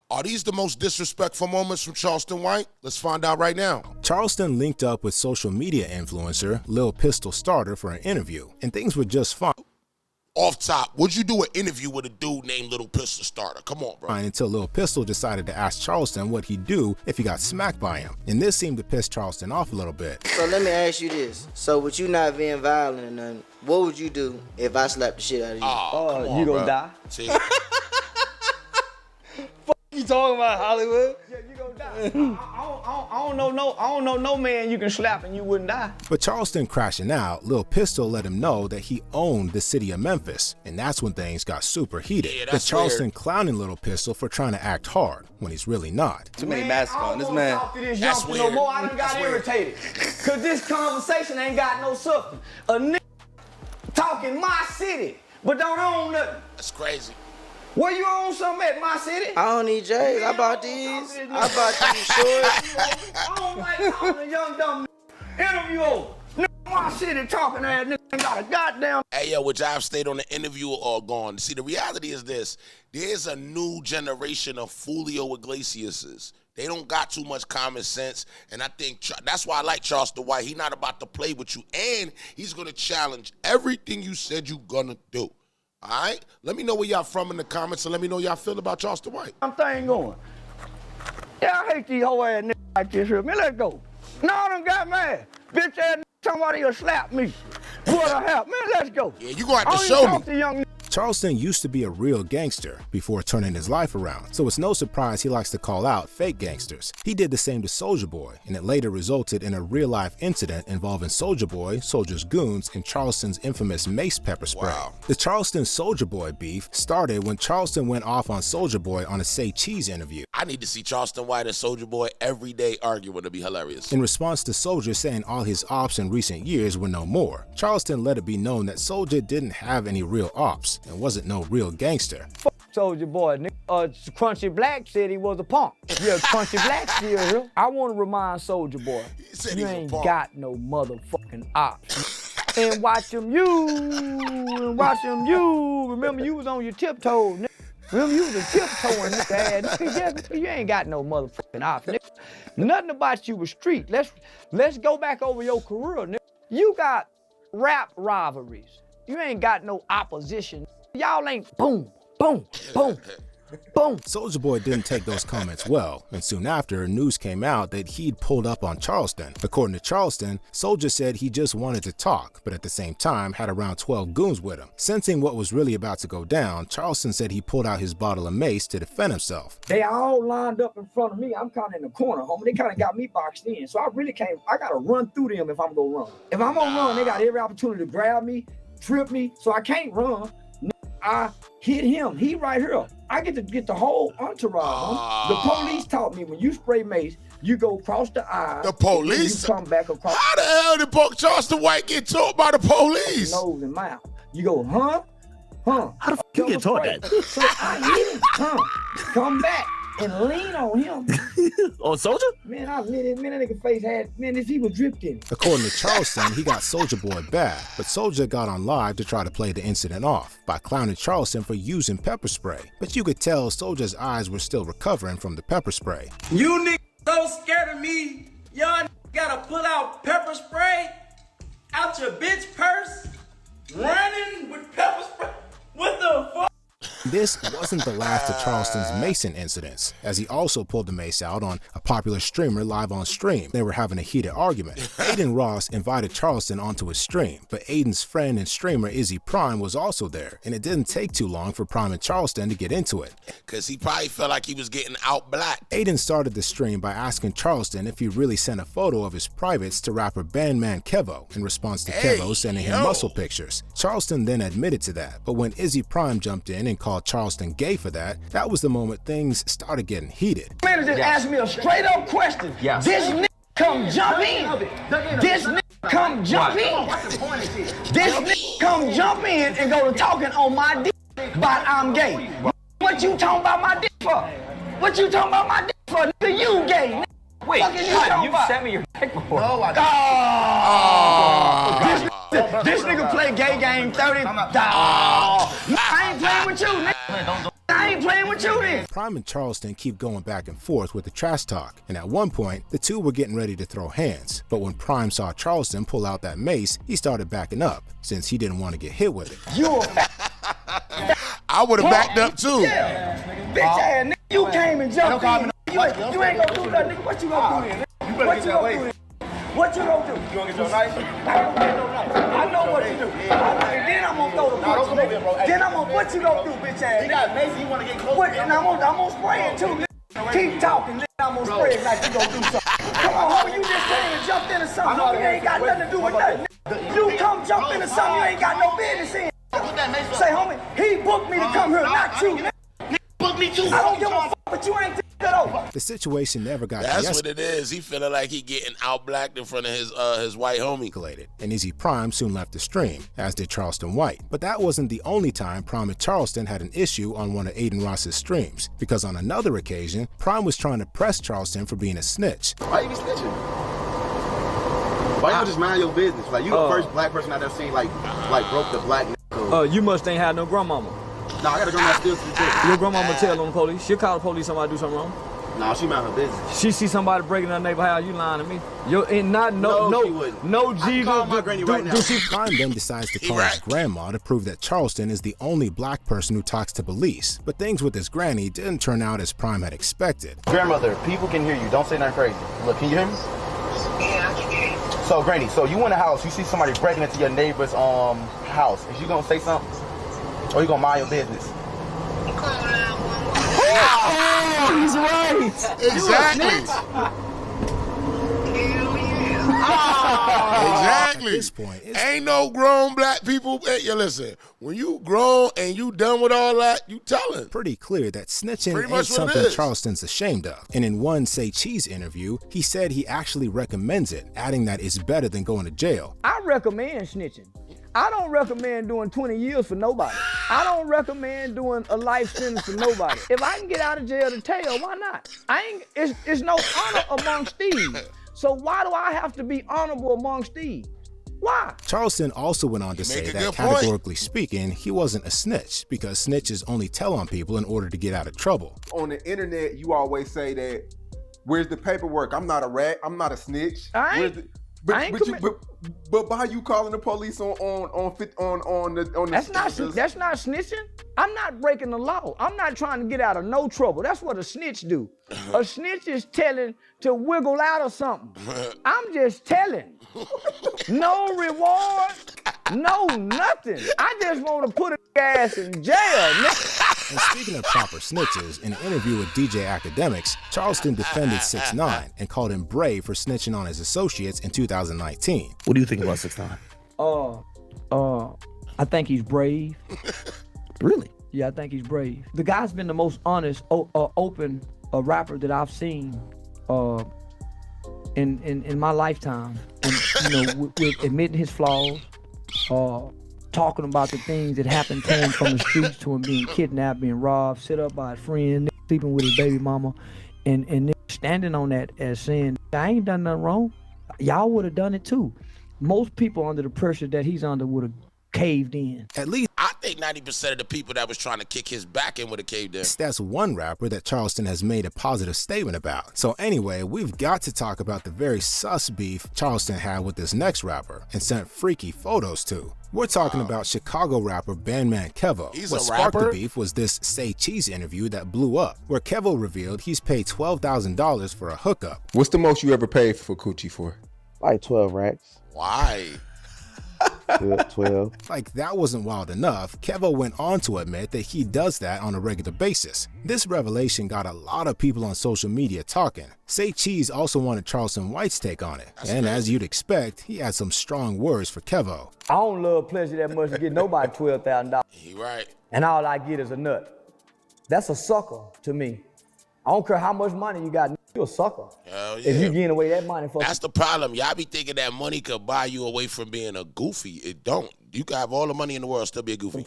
Are these the most disrespectful moments from Charleston White? Let's find out right now. Charleston linked up with social media influencer Lil Pistol Starter for an interview, and things were just fine. Off top, would you do an interview with a dude named Little Pistol Starter? Come on, bro. Until Lil Pistol decided to ask Charleston what he'd do if he got smacked by him. And this seemed to piss Charleston off a little bit. So let me ask you this. So with you not being violent or nothing, what would you do if I slapped the shit out of you? Oh, you gonna die? See? You talking about Hollywood? Yeah, you gonna die. I don't know no man you can slap and you wouldn't die. But Charleston crashing out, Lil Pistol let him know that he owned the city of Memphis, and that's when things got super heated. Yeah, With that's Charleston weird. clowning Lil Pistol for trying to act hard when he's really not. Too many masks on. This man. This That's youngster weird. no more. I done got That's weird. irritated. Cause this conversation ain't got no substance. A nigga talking my city, but don't own nothing. That's crazy. Where you own something at my city? I don't need J's. I bought these. I bought these shorts. I don't like talking to young dumb nigga. Interview over. Nigga, my city talking ass nigga ain't got a goddamn. Hey, yo, which I've stayed on the interview or gone. See, the reality is this. There's a new generation of Julio Iglesiases. They don't got too much common sense, and I think that's why I like Charleston White. He's not about to play with you, and he's going to challenge everything you said you're going to do. All right? Let me know where y'all from in the comments, and let me know y'all feel about Charleston White. Thing going. Yeah, I hate these whole ass niggas like this here. Man, let's go. No, I done got mad. Bitch ass nigga, somebody will slap me. What a help. Man, let's go. Yeah, you going to have to I don't show even me. talk to young niggas. Charleston used to be a real gangster before turning his life around, so it's no surprise he likes to call out fake gangsters. He did the same to Soulja Boy, and it later resulted in a real-life incident involving Soulja Boy, Soulja's goons, and Charleston's infamous mace pepper spray. Wow. The Charleston Soulja Boy beef started when Charleston went off on Soulja Boy on a Say Cheese interview. I need to see Charleston White and Soulja Boy every day arguing to be hilarious. In response to Soulja saying all his ops in recent years were no more, Charleston let it be known that Soulja didn't have any real ops and wasn't no real gangster. Soulja Boy, nigga. Crunchy Black said he was a punk. Yeah, Crunchy Black still here. I want to remind Soulja Boy, said you he's a ain't punk. got no motherfucking ops. And watch them you, and watch them you. Remember you was on your tiptoes, nigga. Remember you was a tiptoeing nigga ass nigga. Yeah, you ain't got no motherfucking ops, nigga. Nothing about you was street. Let's go back over your career, nigga. You got rap rivalries. You ain't got no opposition. Y'all ain't boom, boom, boom, boom. Soulja Boy didn't take those comments well, and soon after, news came out that he'd pulled up on Charleston. According to Charleston, Soulja said he just wanted to talk, but at the same time had around 12 goons with him. Sensing what was really about to go down, Charleston said he pulled out his bottle of mace to defend himself. They all lined up in front of me. I'm kind of in the corner, homie. They kind of got me boxed in. So I really can't, I got to run through them if I'm going to run. If I'm going to run, they got every opportunity to grab me, trip me, so I can't run. I hit him. He right here. I get to get the whole entourage. The police taught me when you spray mace, you go across the eye. The police? You come back across. How the hell did Charleston White get taught by the police? Nose and mouth. You go, huh? How the fuck you get taught that? So I hit him. Come back and lean on him. On Soulja? Man, I lit it. Man, that nigga face had, man, this he was dripped in. According to Charleston, he got Soulja Boy bad, but Soulja got on live to try to play the incident off by clowning Charleston for using pepper spray. But you could tell Soulja's eyes were still recovering from the pepper spray. You niggas so scared of me, y'all gotta pull out pepper spray out your bitch purse, running with pepper spray. What the fuck? This wasn't the last of Charleston's Mason incidents, as he also pulled the mace out on a popular streamer live on stream. They were having a heated argument. Aiden Ross invited Charleston onto his stream, but Aiden's friend and streamer Izzy Prime was also there, and it didn't take too long for Prime and Charleston to get into it. Because he probably felt like he was getting out black. Aiden started the stream by asking Charleston if he really sent a photo of his privates to rapper Bandman Kevo in response to Kevo sending him muscle pictures. Charleston then admitted to that, but when Izzy Prime jumped in and called Charleston gay for that, that was the moment things started getting heated. Man just asked me a straight up question. This nigga come jump in. This nigga come jump in. This nigga come jump in and go to talking on my dick about I'm gay. What you talking about my dick for? What you talking about my dick for? Nigga, you gay. Nigga. Wait, you sent me your dick before. No, I This nigga play gay game 30. I ain't playing with you, nigga. I ain't playing with you then. Prime and Charleston keep going back and forth with the trash talk, and at one point, the two were getting ready to throw hands. But when Prime saw Charleston pull out that mace, he started backing up, since he didn't want to get hit with it. You I would have backed up too. yeah. Bitch ass nigga, you came and jumped in. You ain't gonna do nothing, nigga. What you gonna do then? What you gonna do then? What you gonna do? You gonna get your knife? I don't get no knife. I know what to do. And then I'm gonna throw the punch, nigga. Then I'm gonna, what you gonna do, bitch ass nigga? He got mace, you wanna get close. And I'm gonna spray it too, nigga. Keep talking, nigga. I'm gonna spray it like you gonna do something. Come on, homie, you just came and jumped into something. Homie, you ain't got nothing to do with nothing. You come jump into something you ain't got no business in. Say, homie, he booked me to come here, not you, nigga. Booked me too. I don't give a fuck, but you ain't that over. The situation never got That's what it is. He feeling like he getting out-blacked in front of his white homie. escalated, and Izzy Prime soon left the stream, as did Charleston White. But that wasn't the only time Prime and Charleston had an issue on one of Aiden Ross's streams, because on another occasion, Prime was trying to press Charleston for being a snitch. Why you be snitching? Why you don't just mind your business? Like, you the first black person I've ever seen, like broke the black code. You must ain't had no grandmama. Nah, I got a grandma still to the tip. Your grandmama tell on the police. She'll call the police somebody do something wrong. Nah, she mind her business. She see somebody breaking her neighbor house, you lying to me. You ain't not she wouldn't. no I can Jesus. call my granny right now. Prime then decides to call his grandma to prove that Charleston is the only black person who talks to police. But things with his granny didn't turn out as Prime had expected. Grandmother, people can hear you. Don't say nothing crazy. Look, can you hear me? Yeah, I can hear you. So, Granny, so you in the house, you see somebody breaking into your neighbor's house. Is you gonna say something? Or you gonna mind your business? He's right. Exactly. Exactly. At this point, ain't no grown black people. Hey, you listen, when you grown and you done with all that, you telling. Pretty clear that snitching Pretty ain't much what it something is. Charleston's ashamed of. And in one Say Cheese interview, he said he actually recommends it, adding that it's better than going to jail. I recommend snitching. I don't recommend doing 20 years for nobody. I don't recommend doing a life sentence for nobody. If I can get out of jail to tell, why not? It's no honor amongst thieves. So why do I have to be honorable amongst thieves? Why? Charleston also went on to say that categorically speaking, he wasn't a snitch because snitches only tell on people in order to get out of trouble. On the internet, you always say that, where's the paperwork? I'm not a rat. I'm not a snitch. But why are you calling the police on the That's not snitching. I'm not breaking the law. I'm not trying to get out of no trouble. That's what a snitch do. A snitch is telling to wiggle out of something. I'm just telling. No reward, no nothing. I just want to put a ass in jail, nigga. And speaking of proper snitches, in an interview with DJ Academics, Charleston defended 6ix9ine and called him brave for snitching on his associates in 2019. What do you think about 6ix9ine? I think he's brave. Really? Yeah, I think he's brave. The guy's been the most honest, open rapper that I've seen in my lifetime. And, with admitting his flaws, talking about the things that happened to him from the streets, to him being kidnapped, being robbed, set up by a friend, sleeping with his baby mama, and standing on that as saying, I ain't done nothing wrong. Y'all would have done it too. Most people under the pressure that he's under would have caved in. At least I think 90% of the people that was trying to kick his back in would have caved in. that's one rapper that Charleston has made a positive statement about. So anyway, we've got to talk about the very sus beef Charleston had with this next rapper and sent freaky photos to. We're talking about Chicago rapper Bandman Kevo. He's what a sparked rapper? the beef was this Say Cheese interview that blew up, where Kevo revealed he's paid $12,000 for a hookup. What's the most you ever paid for coochie for? Like 12 racks. Why? 12. Like that wasn't wild enough, Kevo went on to admit that he does that on a regular basis. This revelation got a lot of people on social media talking. Say Cheese also wanted Charleston White's take on it. As you'd expect, he had some strong words for Kevo. I don't love pleasure that much to get nobody $12,000. He right. And all I get is a nut. That's a sucker to me. I don't care how much money you got, you a sucker. Hell yeah. If you getting away that money for That's the problem. Y'all be thinking that money could buy you away from being a goofy. It don't. You can have all the money in the world and still be a goofy.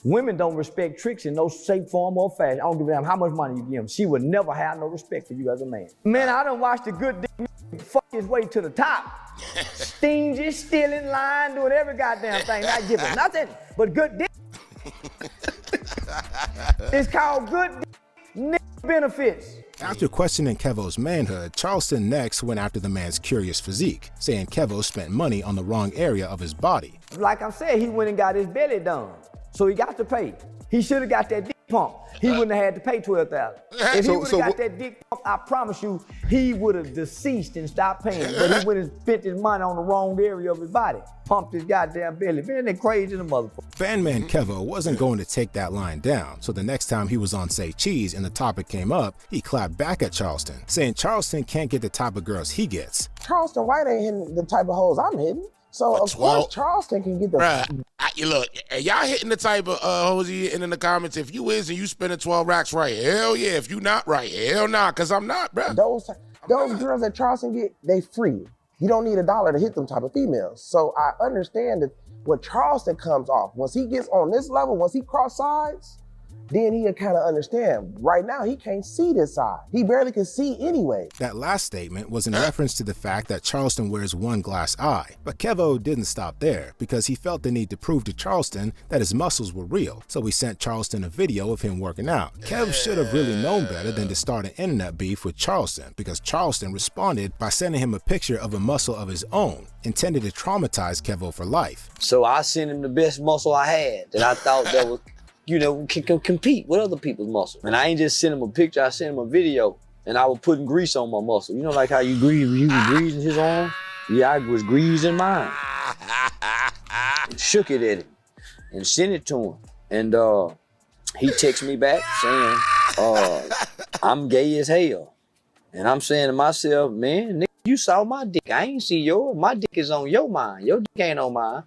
women don't respect tricks in no shape, form, or fashion. I don't give a damn how much money you give them. She would never have no respect for you as a man. Man, I done watched a good dick fuck his way to the top. Stingy, stealing, lying, doing every goddamn thing, not giving nothing but good dick. It's called good benefits. After questioning Kevo's manhood, Charleston next went after the man's curious physique, saying Kevo spent money on the wrong area of his body. Like I said, he went and got his belly done, so he got to pay. He should have got that dick pump. He wouldn't have had to pay $12,000. If he would have got that dick pump, I promise you, he would have deceased and stopped paying. But he went and spent his money on the wrong area of his body. Pumped his goddamn belly. Man, they crazy in the motherfucker. Fanman Kevo wasn't going to take that line down, so the next time he was on Say Cheese and the topic came up, he clapped back at Charleston, saying Charleston can't get the type of girls he gets. Charleston White ain't hitting the type of hoes I'm hitting. So, of course, Charleston can get the... Bruh, look, y'all hitting the type of hoes he hitting in the comments. If you is and you spending 12 racks right, hell yeah. If you not right, hell nah, because I'm not, bruh. Those girls that Charleston get, they free. You don't need $1 to hit them type of females. So I understand that when Charleston comes off, once he gets on this level, once he cross sides, then he'll kind of understand. Right now, he can't see this side. He barely can see anyway. That last statement was in reference to the fact that Charleston wears one glass eye. But Kevo didn't stop there because he felt the need to prove to Charleston that his muscles were real. So he sent Charleston a video of him working out. Kev should have really known better than to start an internet beef with Charleston because Charleston responded by sending him a picture of a muscle of his own, intended to traumatize Kevo for life. So I sent him the best muscle I had that I thought that was, you know, can compete with other people's muscle. And I ain't just send him a picture, I sent him a video, and I was putting grease on my muscle. You know, like how you grease, he was greasing his arm? Yeah, I was greasing mine. And shook it at him and sent it to him. And he texted me back saying, I'm gay as hell. And I'm saying to myself, man, nigga, you saw my dick. I ain't see yours. My dick is on your mind. Your dick ain't on mine.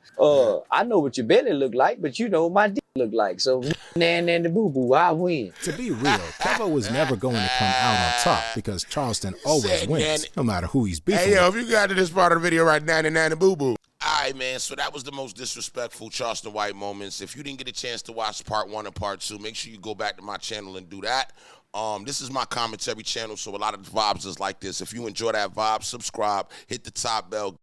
I know what your belly look like, but you know what my dick look like. So, nan the boo-boo, I win. To be real, Kevo was never going to come out on top because Charleston always wins, no matter who he's beefing Hey, yo, with. if you got to this part of the video right now, then boo-boo. All right, man, so that was the most disrespectful Charleston White moments. If you didn't get a chance to watch part 1 and part 2, make sure you go back to my channel and do that. This is my commentary channel, so a lot of the vibes is like this. If you enjoy that vibe, subscribe, hit the top bell.